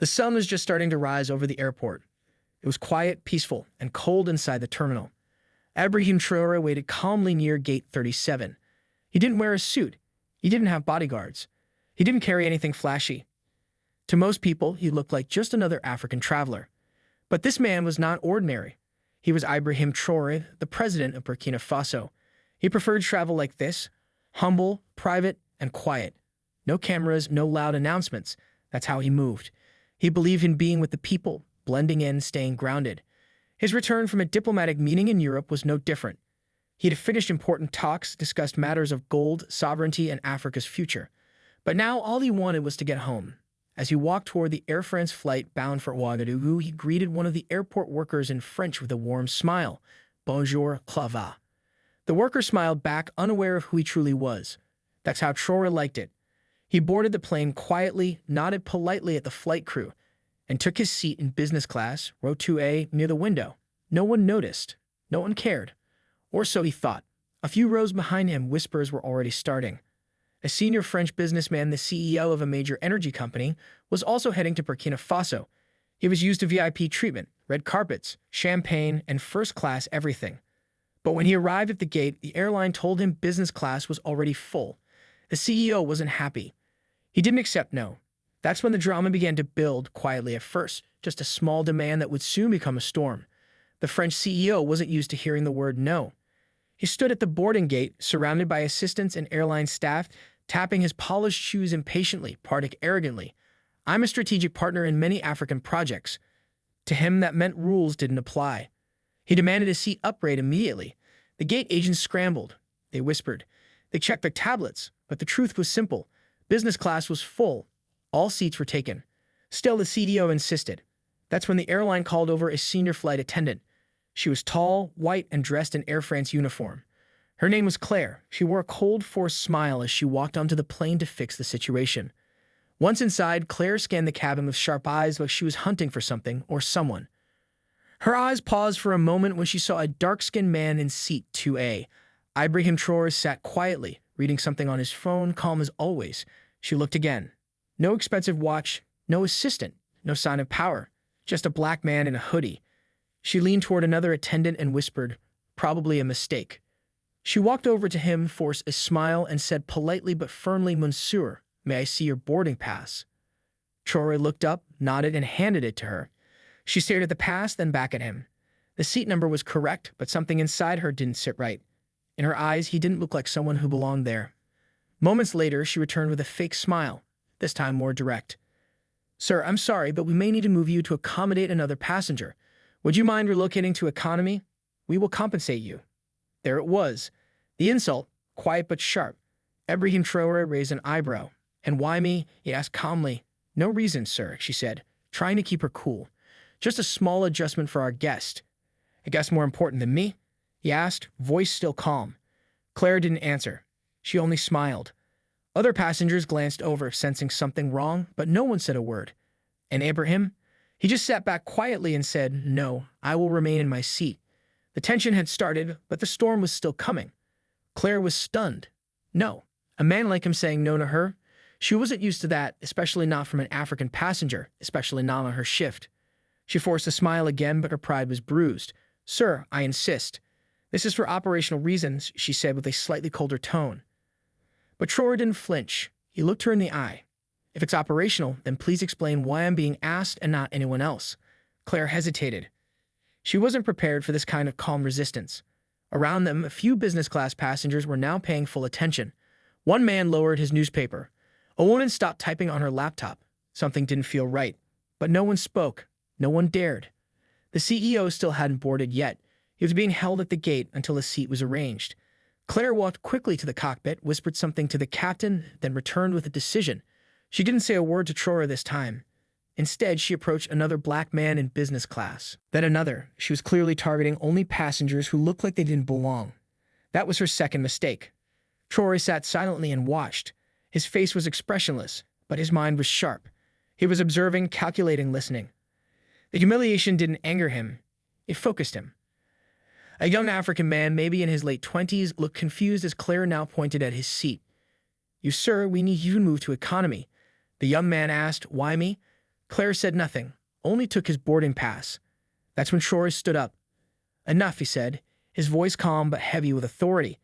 The sun was just starting to rise over the airport. It was quiet, peaceful, and cold inside the terminal. Ibrahim Traore waited calmly near gate 37. He didn't wear a suit. He didn't have bodyguards. He didn't carry anything flashy. To most people, he looked like just another African traveler. But this man was not ordinary. He was Ibrahim Traore, the president of Burkina Faso. He preferred travel like this, humble, private, and quiet. No cameras, no loud announcements. That's how he moved. He believed in being with the people, blending in, staying grounded. His return from a diplomatic meeting in Europe was no different. He had finished important talks, discussed matters of gold, sovereignty, and Africa's future. But now all he wanted was to get home. As he walked toward the Air France flight bound for Ouagadougou, he greeted one of the airport workers in French with a warm smile. Bonjour, Clava. The worker smiled back, unaware of who he truly was. That's how Traore liked it. He boarded the plane quietly, nodded politely at the flight crew, and took his seat in business class, row 2A, near the window. No one noticed. No one cared. Or so he thought. A few rows behind him, whispers were already starting. A senior French businessman, the CEO of a major energy company, was also heading to Burkina Faso. He was used to VIP treatment, red carpets, champagne, and first-class everything. But when he arrived at the gate, the airline told him business class was already full. The CEO wasn't happy. He didn't accept no. That's when the drama began to build, quietly at first, just a small demand that would soon become a storm. The French CEO wasn't used to hearing the word no. He stood at the boarding gate, surrounded by assistants and airline staff, tapping his polished shoes impatiently, parting arrogantly. I'm a strategic partner in many African projects. To him, that meant rules didn't apply. He demanded a seat upgrade immediately. The gate agents scrambled. They whispered. They checked their tablets, but the truth was simple. Business class was full. All seats were taken. Still, the CDO insisted. That's when the airline called over a senior flight attendant. She was tall, white, and dressed in Air France uniform. Her name was Claire. She wore a cold, forced smile as she walked onto the plane to fix the situation. Once inside, Claire scanned the cabin with sharp eyes like she was hunting for something or someone. Her eyes paused for a moment when she saw a dark-skinned man in seat 2A. Ibrahim Traore sat quietly, reading something on his phone, calm as always. She looked again. No expensive watch, no assistant, no sign of power, just a black man in a hoodie. She leaned toward another attendant and whispered, probably a mistake. She walked over to him, forced a smile, and said politely but firmly, Monsieur, may I see your boarding pass? Traore looked up, nodded, and handed it to her. She stared at the pass, then back at him. The seat number was correct, but something inside her didn't sit right. In her eyes, he didn't look like someone who belonged there. Moments later, she returned with a fake smile, this time more direct. Sir, I'm sorry, but we may need to move you to accommodate another passenger. Would you mind relocating to economy? We will compensate you. There it was. The insult, quiet but sharp. Ibrahim Traore raised an eyebrow. And why me? He asked calmly. No reason, sir, she said, trying to keep her cool. Just a small adjustment for our guest. A guest more important than me? He asked, voice still calm. Claire didn't answer. She only smiled. Other passengers glanced over, sensing something wrong, but no one said a word. And Ibrahim? He just sat back quietly and said, no, I will remain in my seat. The tension had started, but the storm was still coming. Claire was stunned. No, a man like him saying no to her? She wasn't used to that, especially not from an African passenger, especially not on her shift. She forced a smile again, but her pride was bruised. Sir, I insist. This is for operational reasons, she said with a slightly colder tone. But Traore didn't flinch. He looked her in the eye. If it's operational, then please explain why I'm being asked and not anyone else. Claire hesitated. She wasn't prepared for this kind of calm resistance. Around them, a few business-class passengers were now paying full attention. One man lowered his newspaper. A woman stopped typing on her laptop. Something didn't feel right. But no one spoke. No one dared. The CEO still hadn't boarded yet. He was being held at the gate until a seat was arranged. Claire walked quickly to the cockpit, whispered something to the captain, then returned with a decision. She didn't say a word to Traore this time. Instead, she approached another black man in business class. Then another. She was clearly targeting only passengers who looked like they didn't belong. That was her second mistake. Traore sat silently and watched. His face was expressionless, but his mind was sharp. He was observing, calculating, listening. The humiliation didn't anger him. It focused him. A young African man, maybe in his late 20s, looked confused as Claire now pointed at his seat. You, sir, we need you to move to economy. The young man asked, why me? Claire said nothing, only took his boarding pass. That's when Traore stood up. Enough, he said, his voice calm but heavy with authority.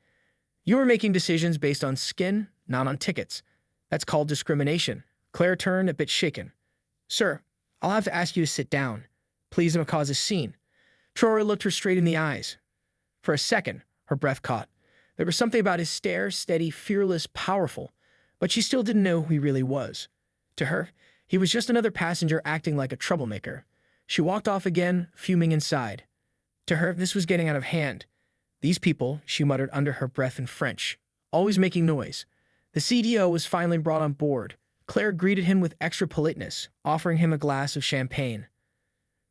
You are making decisions based on skin, not on tickets. That's called discrimination. Claire turned, a bit shaken. Sir, I'll have to ask you to sit down. Please don't cause a scene. Traore looked her straight in the eyes. For a second, her breath caught. There was something about his stare, steady, fearless, powerful, but she still didn't know who he really was. To her, he was just another passenger acting like a troublemaker. She walked off again, fuming inside. To her, this was getting out of hand. These people, she muttered under her breath in French, always making noise. The CDO was finally brought on board. Claire greeted him with extra politeness, offering him a glass of champagne.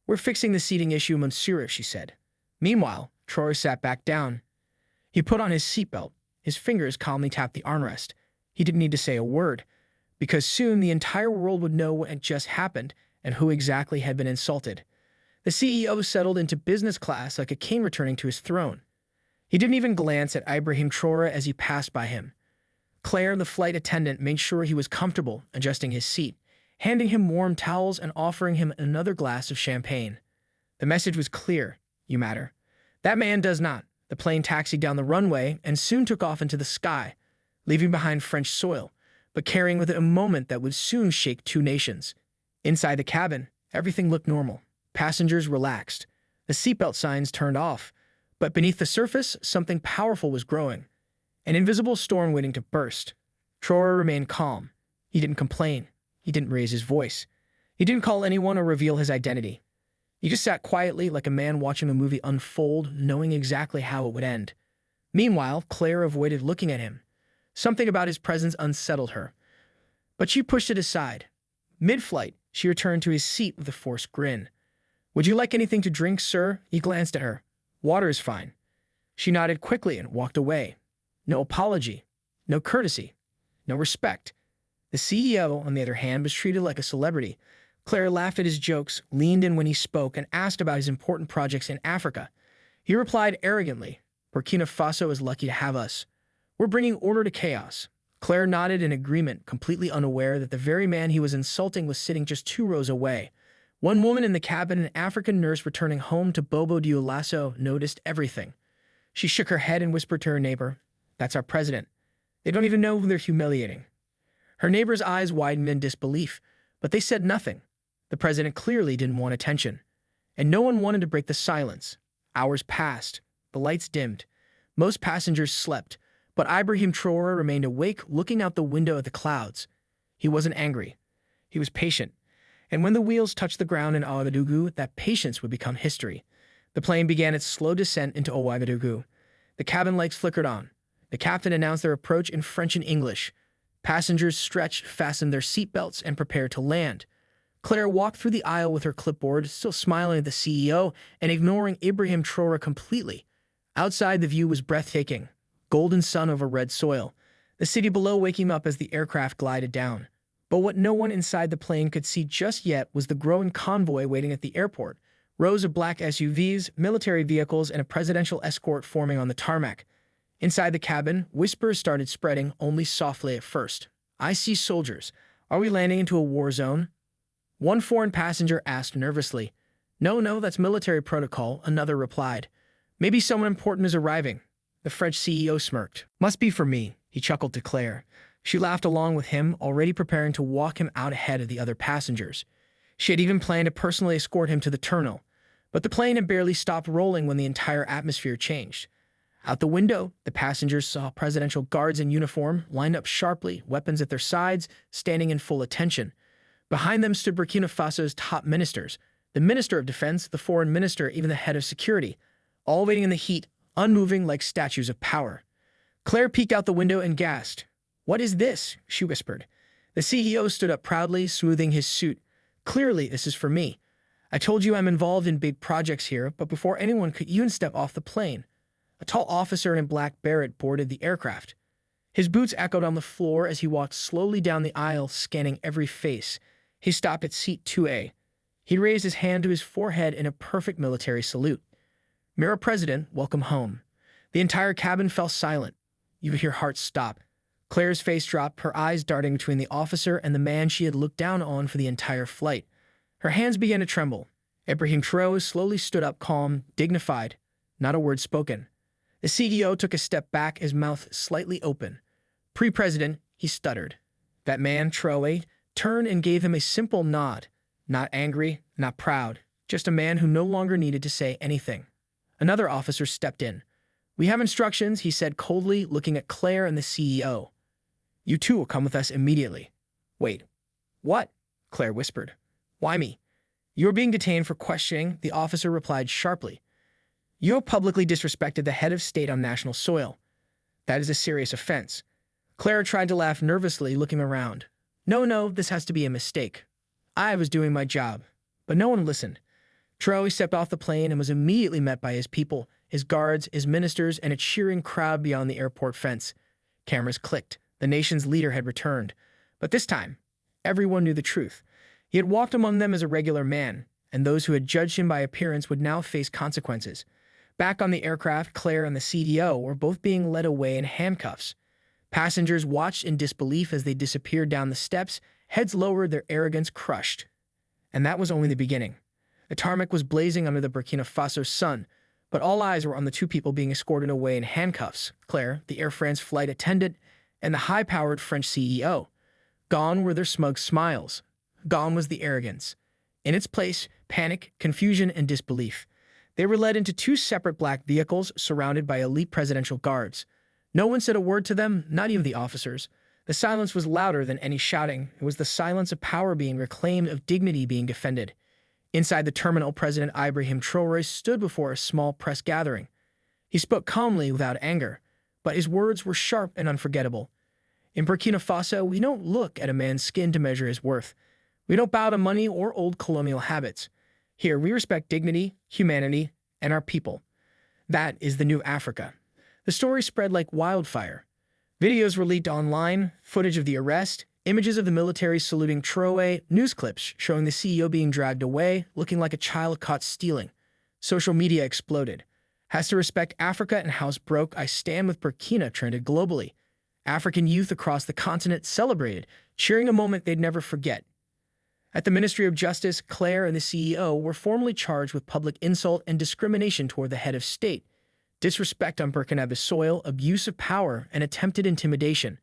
We're fixing the seating issue, monsieur, she said. Meanwhile, Traore sat back down. He put on his seatbelt. His fingers calmly tapped the armrest. He didn't need to say a word, because soon the entire world would know what had just happened and who exactly had been insulted. The CEO settled into business class like a king returning to his throne. He didn't even glance at Ibrahim Traore as he passed by him. Claire, the flight attendant, made sure he was comfortable, adjusting his seat, handing him warm towels and offering him another glass of champagne. The message was clear. You matter. That man does not. The plane taxied down the runway and soon took off into the sky, leaving behind French soil, but carrying with it a moment that would soon shake two nations. Inside the cabin, everything looked normal. Passengers relaxed. The seatbelt signs turned off. But beneath the surface, something powerful was growing. An invisible storm waiting to burst. Traore remained calm. He didn't complain. He didn't raise his voice. He didn't call anyone or reveal his identity. He just sat quietly like a man watching a movie unfold, knowing exactly how it would end. Meanwhile, Claire avoided looking at him. Something about his presence unsettled her. But she pushed it aside. Mid-flight, she returned to his seat with a forced grin. Would you like anything to drink, sir? He glanced at her. Water is fine. She nodded quickly and walked away. No apology. No courtesy. No respect. The CEO, on the other hand, was treated like a celebrity. Claire laughed at his jokes, leaned in when he spoke, and asked about his important projects in Africa. He replied arrogantly, Burkina Faso is lucky to have us. We're bringing order to chaos. Claire nodded in agreement, completely unaware that the very man he was insulting was sitting just 2 rows away. One woman in the cabin, an African nurse returning home to Bobo Dioulasso, noticed everything. She shook her head and whispered to her neighbor, That's our president. They don't even know who they're humiliating. Her neighbor's eyes widened in disbelief, but they said nothing. The president clearly didn't want attention. And no one wanted to break the silence. Hours passed. The lights dimmed. Most passengers slept, but Ibrahim Traore remained awake, looking out the window at the clouds. He wasn't angry. He was patient. And when the wheels touched the ground in Ouagadougou, that patience would become history. The plane began its slow descent into Ouagadougou. The cabin lights flickered on. The captain announced their approach in French and English. Passengers stretched, fastened their seatbelts, and prepared to land. Claire walked through the aisle with her clipboard, still smiling at the CEO and ignoring Ibrahim Traore completely. Outside, the view was breathtaking. Golden sun over red soil. The city below waking up as the aircraft glided down. But what no one inside the plane could see just yet was the growing convoy waiting at the airport. Rows of black SUVs, military vehicles, and a presidential escort forming on the tarmac. Inside the cabin, whispers started spreading, only softly at first. I see soldiers. Are we landing into a war zone? One foreign passenger asked nervously. No, that's military protocol, another replied. Maybe someone important is arriving. The French CEO smirked. Must be for me, he chuckled to Claire. She laughed along with him, already preparing to walk him out ahead of the other passengers. She had even planned to personally escort him to the terminal. But the plane had barely stopped rolling when the entire atmosphere changed. Out the window, the passengers saw presidential guards in uniform, lined up sharply, weapons at their sides, standing in full attention. Behind them stood Burkina Faso's top ministers, the Minister of Defense, the Foreign Minister, even the head of security, all waiting in the heat, unmoving like statues of power. Claire peeked out the window and gasped. What is this? She whispered. The CEO stood up proudly, smoothing his suit. Clearly, this is for me. I told you I'm involved in big projects here, but before anyone could even step off the plane, a tall officer in a black beret boarded the aircraft. His boots echoed on the floor as he walked slowly down the aisle, scanning every face. He stopped at seat 2A. He raised his hand to his forehead in a perfect military salute. Mirror President, welcome home. The entire cabin fell silent. You could hear hearts stop. Claire's face dropped, her eyes darting between the officer and the man she had looked down on for the entire flight. Her hands began to tremble. Ibrahim Traore slowly stood up, calm, dignified, not a word spoken. The CEO took a step back, his mouth slightly open. "Pre-president," he stuttered. That man, Traore, turned and gave him a simple nod. Not angry, not proud, just a man who no longer needed to say anything. Another officer stepped in. "We have instructions," he said coldly, looking at Claire and the CEO. "You two will come with us immediately." "Wait, what?" Claire whispered. "Why me?" "You are being detained for questioning," the officer replied sharply. "You have publicly disrespected the head of state on national soil. That is a serious offense." Claire tried to laugh nervously, looking around. No, this has to be a mistake. I was doing my job." But no one listened. Traore stepped off the plane and was immediately met by his people, his guards, his ministers, and a cheering crowd beyond the airport fence. Cameras clicked. The nation's leader had returned. But this time, everyone knew the truth. He had walked among them as a regular man, and those who had judged him by appearance would now face consequences. Back on the aircraft, Claire and the CEO were both being led away in handcuffs. Passengers watched in disbelief as they disappeared down the steps, heads lowered, their arrogance crushed. And that was only the beginning. The tarmac was blazing under the Burkina Faso sun, but all eyes were on the two people being escorted away in handcuffs: Claire, the Air France flight attendant, and the high-powered French CEO. Gone were their smug smiles. Gone was the arrogance. In its place, panic, confusion, and disbelief. They were led into two separate black vehicles surrounded by elite presidential guards. No one said a word to them, not even the officers. The silence was louder than any shouting. It was the silence of power being reclaimed, of dignity being defended. Inside the terminal, President Ibrahim Traore stood before a small press gathering. He spoke calmly, without anger, but his words were sharp and unforgettable. "In Burkina Faso, we don't look at a man's skin to measure his worth. We don't bow to money or old colonial habits. Here, we respect dignity, humanity, and our people. That is the new Africa." The story spread like wildfire. Videos were leaked online, footage of the arrest, images of the military saluting Traore, news clips showing the CEO being dragged away, looking like a child caught stealing. Social media exploded. "Has to respect Africa and house broke. I stand with Burkina" trended globally. African youth across the continent celebrated, cheering a moment they'd never forget. At the Ministry of Justice, Claire and the CEO were formally charged with public insult and discrimination toward the head of state, disrespect on Burkinabe soil, abuse of power, and attempted intimidation.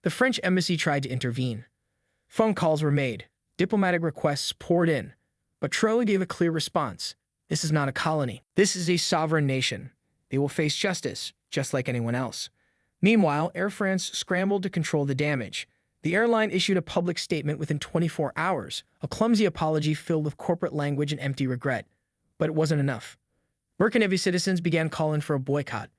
The French embassy tried to intervene. Phone calls were made. Diplomatic requests poured in. But Traore gave a clear response. "This is not a colony. This is a sovereign nation. They will face justice, just like anyone else." Meanwhile, Air France scrambled to control the damage. The airline issued a public statement within 24 hours, a clumsy apology filled with corporate language and empty regret. But it wasn't enough. Burkinabe citizens began calling for a boycott.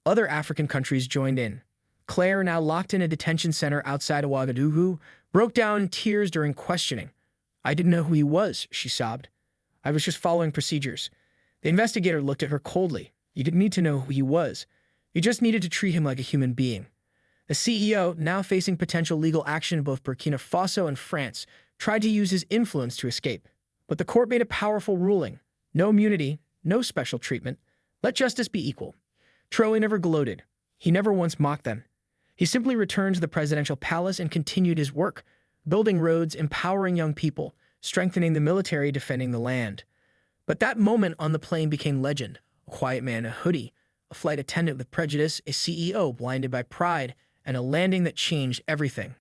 Other African countries joined in. Claire, now locked in a detention center outside of Ouagadougou, broke down in tears during questioning. "I didn't know who he was," she sobbed. "I was just following procedures." The investigator looked at her coldly. "You didn't need to know who he was. You just needed to treat him like a human being." The CEO, now facing potential legal action in both Burkina Faso and France, tried to use his influence to escape. But the court made a powerful ruling. No immunity, no special treatment. Let justice be equal. Traore never gloated. He never once mocked them. He simply returned to the presidential palace and continued his work, building roads, empowering young people, strengthening the military, defending the land. But that moment on the plane became legend. A quiet man in a hoodie, a flight attendant with prejudice, a CEO blinded by pride, and a landing that changed everything.